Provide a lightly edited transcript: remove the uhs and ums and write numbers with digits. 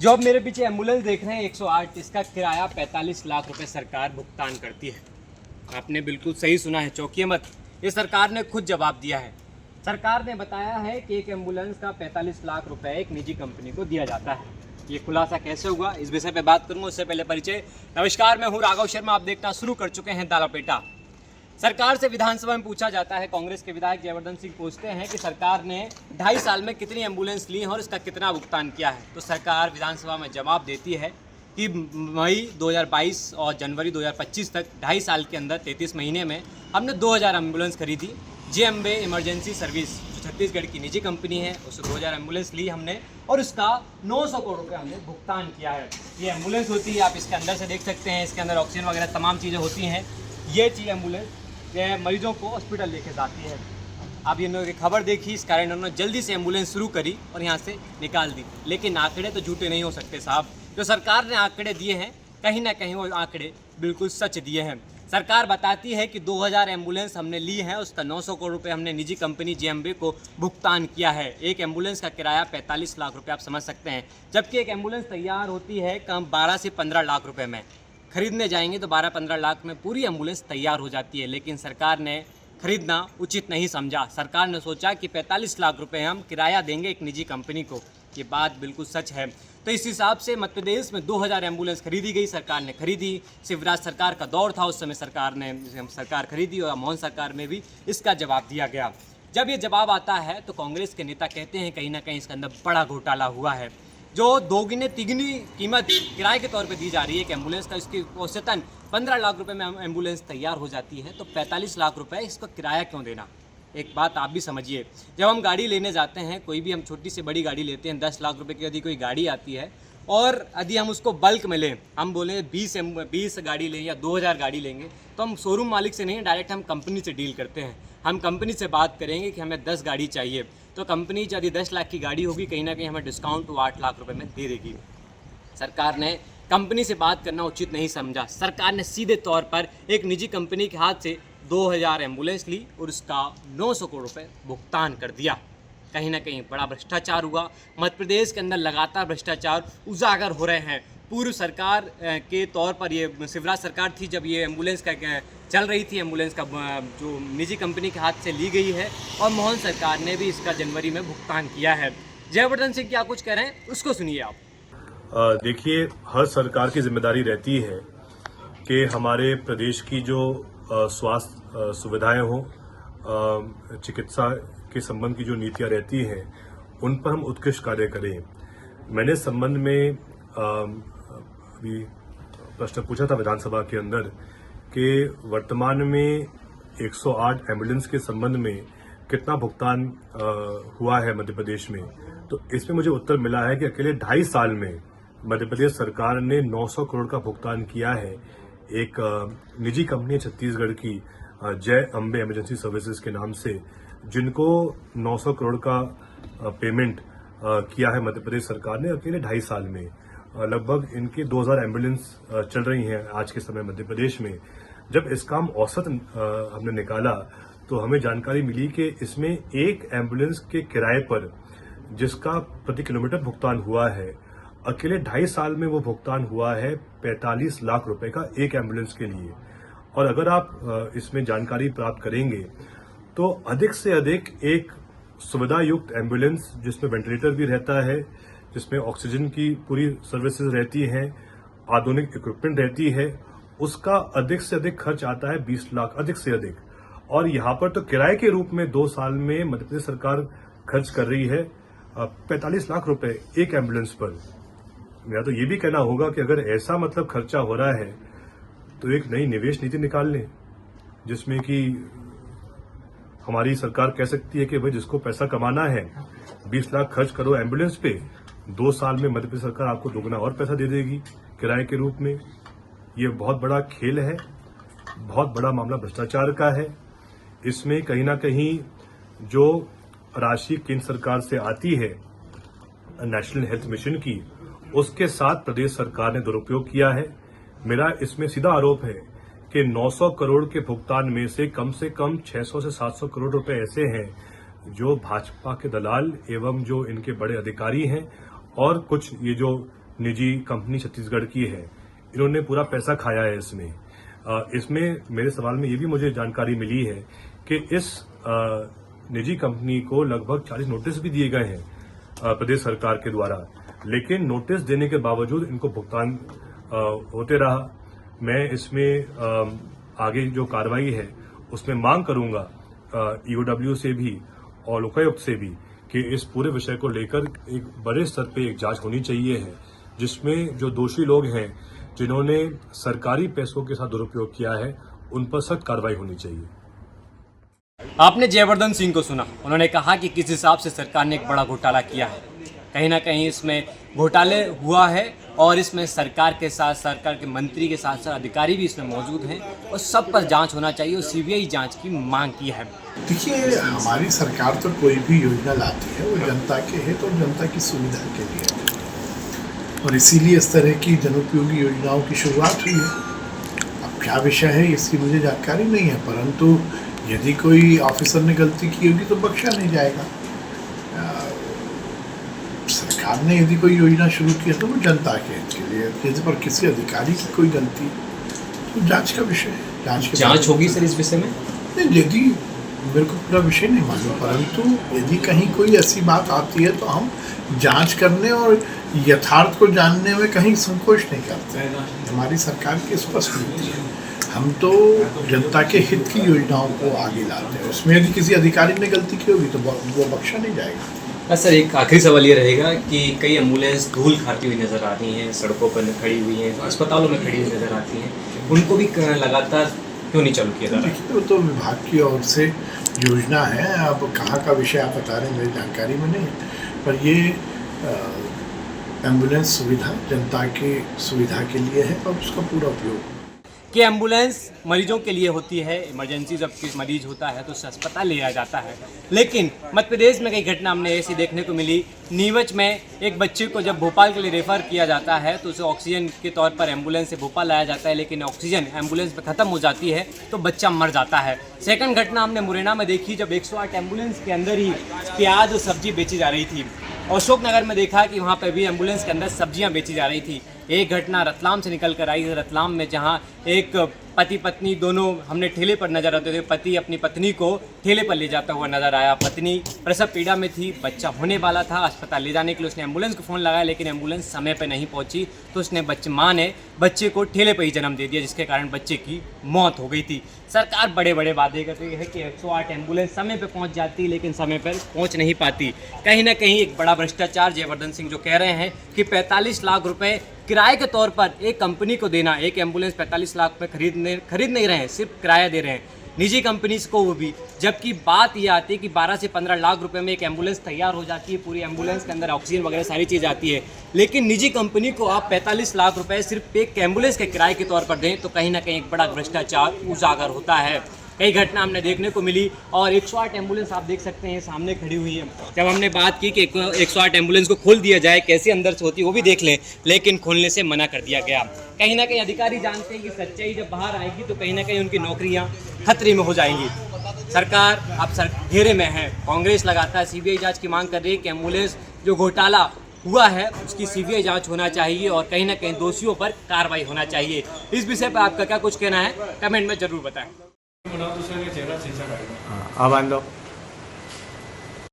जो अब मेरे पीछे एम्बुलेंस देख रहे हैं 108, इसका किराया 45 लाख रुपए सरकार भुगतान करती है। आपने बिल्कुल सही सुना है, चौंकिए मत। ये सरकार ने खुद जवाब दिया है। सरकार ने बताया है कि एक एम्बुलेंस का 45 लाख रुपए एक निजी कंपनी को दिया जाता है। ये खुलासा कैसे हुआ, इस विषय पे बात करूंगा। उससे पहले परिचय। नमस्कार, मैं हूं राघव शर्मा। आप देखना शुरू कर चुके हैं दाला पेटा। सरकार से विधानसभा में पूछा जाता है, कांग्रेस के विधायक जयवर्धन सिंह पूछते हैं कि सरकार ने 2.5 साल में कितनी एम्बुलेंस ली है और इसका कितना भुगतान किया है। तो सरकार विधानसभा में जवाब देती है कि मई 2022 और जनवरी 2025 तक 2.5 साल के अंदर 33 महीने में हमने 2000 एम्बुलेंस खरीदी। जेएमबी इमरजेंसी सर्विस जो छत्तीसगढ़ की निजी कंपनी है, उससे 2000 एम्बुलेंस ली हमने और उसका 900 करोड़ रुपये हमने भुगतान किया है। ये एम्बुलेंस होती है, आप इसके अंदर से देख सकते हैं। इसके अंदर ऑक्सीजन वगैरह तमाम चीज़ें होती हैं। ये चीज़ एम्बुलेंस ये मरीजों को हॉस्पिटल लेके जाती है। अब इन लोगों की खबर देखी, इस कारण उन्होंने जल्दी से एम्बुलेंस शुरू करी और यहाँ से निकाल दी। लेकिन आंकड़े तो झूठे नहीं हो सकते साहब। जो सरकार ने आंकड़े दिए हैं, कहीं ना कहीं वो आंकड़े बिल्कुल सच दिए हैं। सरकार बताती है कि 2000 एम्बुलेंस हमने ली है, उसका 900 करोड़ रुपये हमने निजी कंपनी जेएमबी को भुगतान किया है। एक एम्बुलेंस का किराया 45 लाख रुपये, आप समझ सकते हैं। जबकि एक एम्बुलेंस तैयार होती है कम 12 से 15 लाख रुपये में। खरीदने जाएंगे तो 12-15 लाख में पूरी एम्बुलेंस तैयार हो जाती है। लेकिन सरकार ने खरीदना उचित नहीं समझा। सरकार ने सोचा कि 45 लाख रुपए हम किराया देंगे एक निजी कंपनी को। ये बात बिल्कुल सच है। तो इस हिसाब से मध्य प्रदेश में 2000 एम्बुलेंस खरीदी गई, सरकार ने खरीदी। शिवराज सरकार का दौर था, उस समय सरकार खरीदी और मोहन सरकार में भी इसका जवाब दिया गया। जब ये जवाब आता है तो कांग्रेस के नेता कहते हैं कहीं ना कहीं इसके अंदर बड़ा घोटाला हुआ है। जो दोगुनी तिगुनी कीमत किराए के तौर पे दी जा रही है एक एम्बुलेंस का, इसकी औसतन 15 लाख रुपए में एम्बुलेंस तैयार हो जाती है, तो 45 लाख रुपए इसको किराया क्यों देना। एक बात आप भी समझिए, जब हम गाड़ी लेने जाते हैं, कोई भी हम छोटी से बड़ी गाड़ी लेते हैं, 10 लाख रुपए की यदि कोई गाड़ी आती है और यदि हम उसको बल्क में लें, हम बोलें 20 गाड़ी लें या 2000 गाड़ी लेंगे, तो हम शोरूम मालिक से नहीं, डायरेक्ट हम कंपनी से डील करते हैं। हम कंपनी से बात करेंगे कि हमें 10 गाड़ी चाहिए, तो कंपनी यदि 10 लाख की गाड़ी होगी, कहीं ना कहीं हमें डिस्काउंट तो 8 लाख रुपए में दे देगी। सरकार ने कंपनी से बात करना उचित नहीं समझा। सरकार ने सीधे तौर पर एक निजी कंपनी के हाथ से 2000 एम्बुलेंस ली और उसका 900 करोड़ रुपये भुगतान कर दिया। कहीं ना कहीं बड़ा भ्रष्टाचार हुआ। मध्य प्रदेश के अंदर लगातार भ्रष्टाचार उजागर हो रहे हैं। पूर्व सरकार के तौर पर ये शिवराज सरकार थी जब ये एम्बुलेंस का चल रही थी, एम्बुलेंस का जो निजी कंपनी के हाथ से ली गई है, और मोहन सरकार ने भी इसका जनवरी में भुगतान किया है। जयवर्धन सिंह क्या कुछ कह रहे हैं, उसको सुनिए आप। देखिए, हर सरकार की जिम्मेदारी रहती है कि हमारे प्रदेश की जो स्वास्थ्य सुविधाएं हो, चिकित्सा के संबंध की जो नीतियां रहती हैं, उन पर हम उत्कृष्ट कार्य करें। मैंने इस संबंध में अभी प्रश्न पूछा था विधानसभा के अंदर कि वर्तमान में 108 एम्बुलेंस के संबंध में कितना भुगतान हुआ है मध्य प्रदेश में। तो इसमें मुझे उत्तर मिला है कि अकेले 2.5 साल में मध्य प्रदेश सरकार ने 900 करोड़ का भुगतान किया है एक निजी कंपनी छत्तीसगढ़ की जेएमबी इमरजेंसी सर्विसेज के नाम से, जिनको 900 करोड़ का पेमेंट किया है मध्य प्रदेश सरकार ने अकेले 2.5 साल में। लगभग इनके 2000 एम्बुलेंस चल रही हैं आज के समय मध्य प्रदेश में। जब इसका हम औसत हमने निकाला तो हमें जानकारी मिली कि इसमें एक एम्बुलेंस के किराए पर जिसका प्रति किलोमीटर भुगतान हुआ है, अकेले 2.5 साल में वो भुगतान हुआ है 45 लाख रुपए का एक एम्बुलेंस के लिए। और अगर आप इसमें जानकारी प्राप्त करेंगे तो अधिक से अधिक एक सुविधा युक्त एम्बुलेंस जिसमें वेंटिलेटर भी रहता है, जिसमें ऑक्सीजन की पूरी सर्विसेज रहती हैं, आधुनिक इक्विपमेंट रहती है, उसका अधिक से अधिक खर्च आता है 20 लाख अधिक से अधिक। और यहाँ पर तो किराए के रूप में 2 साल में मध्य प्रदेश सरकार खर्च कर रही है 45 लाख रुपए एक एम्बुलेंस पर। मेरा तो ये भी कहना होगा कि अगर ऐसा मतलब खर्चा हो रहा है तो एक नई निवेश नीति निकाल लें, जिसमें कि हमारी सरकार कह सकती है कि भाई जिसको पैसा कमाना है 20 लाख खर्च करो एम्बुलेंस पे, 2 साल में मध्य प्रदेश सरकार आपको दोगुना और पैसा दे देगी किराए के रूप में। ये बहुत बड़ा खेल है, बहुत बड़ा मामला भ्रष्टाचार का है। इसमें कहीं ना कहीं जो राशि केंद्र सरकार से आती है नेशनल हेल्थ मिशन की, उसके साथ प्रदेश सरकार ने दुरुपयोग किया है। मेरा इसमें सीधा आरोप है कि 900 करोड़ के भुगतान में से कम 600 से 700 करोड़ रुपए ऐसे हैं जो भाजपा के दलाल एवं जो इनके बड़े अधिकारी हैं और कुछ ये जो निजी कंपनी छत्तीसगढ़ की है, इन्होंने पूरा पैसा खाया है इसमें। इसमें मेरे सवाल में ये भी मुझे जानकारी मिली है कि इस निजी कंपनी को लगभग 40 नोटिस भी दिए गए हैं प्रदेश सरकार के द्वारा, लेकिन नोटिस देने के बावजूद इनको भुगतान होते रहा। मैं इसमें आगे जो कार्रवाई है उसमें मांग करूंगा ईओडब्ल्यू से भी और लोकायुक्त से भी कि इस पूरे विषय को लेकर एक बड़े स्तर पे एक जांच होनी चाहिए है, जिसमें जो दोषी लोग हैं जिन्होंने सरकारी पैसों के साथ दुरुपयोग किया है उन पर सख्त कार्रवाई होनी चाहिए। आपने जयवर्धन सिंह को सुना, उन्होंने कहा कि किस हिसाब से सरकार ने एक बड़ा घोटाला किया है। कहीं ना कहीं इसमें घोटाले हुआ है और इसमें सरकार के साथ सरकार के मंत्री के साथ साथ अधिकारी भी इसमें मौजूद हैं और सब पर जांच होना चाहिए और सीबीआई जांच की मांग की है। देखिए, हमारी सरकार तो कोई भी योजना लाती है वो जनता के हित और जनता की सुविधा के लिए है और इसीलिए इस तरह की जनोपयोगी योजनाओं की शुरुआत हुई है। अब क्या विषय है इसकी मुझे जानकारी नहीं है, परंतु यदि कोई ऑफिसर ने गलती की होगी तो बख्शा नहीं जाएगा। सरकार ने यदि कोई योजना शुरू की है तो वो जनता के हित के लिए, यदि पर किसी अधिकारी की कोई गलती तो जांच का विषय है। जांच होगी सर इस विषय में? नहीं, यदि मेरे को पूरा विषय नहीं मालूम, परंतु यदि कहीं कोई ऐसी बात आती है तो हम जांच करने और यथार्थ को जानने में कहीं संकोच नहीं करते। हमारी सरकार की स्पष्ट नीति है, हम तो जनता के हित की योजनाओं को आगे लाते हैं। उसमें यदि किसी अधिकारी ने गलती की होगी तो वो बख्शा नहीं जाएगा। सर, एक आखिरी सवाल ये रहेगा कि कई एम्बुलेंस धूल खाती हुई नज़र आ रही हैं, सड़कों पर खड़ी हुई हैं, अस्पतालों में खड़ी हुई नज़र आती हैं, उनको भी लगातार क्यों नहीं चालू किया जा रहा? देखिए, वो तो विभाग की ओर से योजना है। अब कहाँ का विषय आप बता रहे हैं मेरी जानकारी में नहीं है, पर ये एम्बुलेंस सुविधा जनता की सुविधा के लिए है और उसका पूरा उपयोग कि एम्बुलेंस मरीजों के लिए होती है। इमरजेंसी जब किसी मरीज होता है तो उसे अस्पताल ले जाया जाता है, लेकिन मध्य प्रदेश में कई घटना हमने ऐसी देखने को मिली। नीमच में एक बच्चे को जब भोपाल के लिए रेफ़र किया जाता है तो उसे ऑक्सीजन के तौर पर एम्बुलेंस से भोपाल लाया जाता है, लेकिन ऑक्सीजन एम्बुलेंस में ख़त्म हो जाती है तो बच्चा मर जाता है। सेकंड घटना हमने मुरैना में देखी, जब 108 एम्बुलेंस के अंदर ही प्याज और सब्जी बेची जा रही थी। अशोकनगर में देखा कि वहाँ पर भी एम्बुलेंस के अंदर सब्जियाँ बेची जा रही थी। एक घटना रतलाम से निकल कर आई है, रतलाम में जहाँ एक पति पत्नी दोनों हमने ठेले पर नजर आते थे। पति अपनी पत्नी को ठेले पर ले जाता हुआ नजर आया। पत्नी प्रसव पीड़ा में थी, बच्चा होने वाला था। अस्पताल ले जाने के लिए उसने एम्बुलेंस को फ़ोन लगाया, लेकिन एम्बुलेंस समय पर नहीं पहुंची तो उसने माँ ने बच्चे को ठेले पर ही जन्म दे दिया, जिसके कारण बच्चे की मौत हो गई थी। सरकार बड़े बड़े वादे कर रही है कि 108 एम्बुलेंस समय पर पहुँच जाती, लेकिन समय पर पहुँच नहीं पाती। कहीं ना कहीं एक बड़ा भ्रष्टाचार जयवर्धन सिंह जो कह रहे हैं कि 45 लाख रुपये किराए के तौर पर एक कंपनी को देना। एक एम्बुलेंस 45 लाख रुपये खरीद नहीं रहे हैं, सिर्फ किराया दे रहे हैं निजी कंपनीज को, वो भी जबकि बात ये आती है कि 12 से 15 लाख रुपए में एक एम्बुलेंस तैयार हो जाती है। पूरी एम्बुलेंस के अंदर ऑक्सीजन वगैरह सारी चीज़ आती है, लेकिन निजी कंपनी को आप 45 लाख रुपए सिर्फ एक एम्बुलेंस के किराए के तौर पर दें तो कहीं ना कहीं एक बड़ा भ्रष्टाचार उजागर होता है। कई घटना हमने देखने को मिली और 108 एम्बुलेंस आप देख सकते हैं सामने खड़ी हुई है। जब हमने बात की कि 108 एम्बुलेंस को खोल दिया जाए, कैसे अंदर से होती है वो भी देख लें, लेकिन खोलने से मना कर दिया गया। कहीं ना कहीं अधिकारी जानते हैं कि सच्चाई जब बाहर आएगी तो कहीं ना कहीं उनकी नौकरियां खतरे में हो जाएंगी। सरकार अब घेरे में है। कांग्रेस लगातार सीबीआई जांच की मांग कर रही है कि एम्बुलेंस जो घोटाला हुआ है उसकी सीबीआई जांच होना चाहिए और कहीं ना कहीं दोषियों पर कार्रवाई होना चाहिए। इस विषय पर आपका क्या कुछ कहना है, कमेंट में जरूर बताएं। अब आन दो।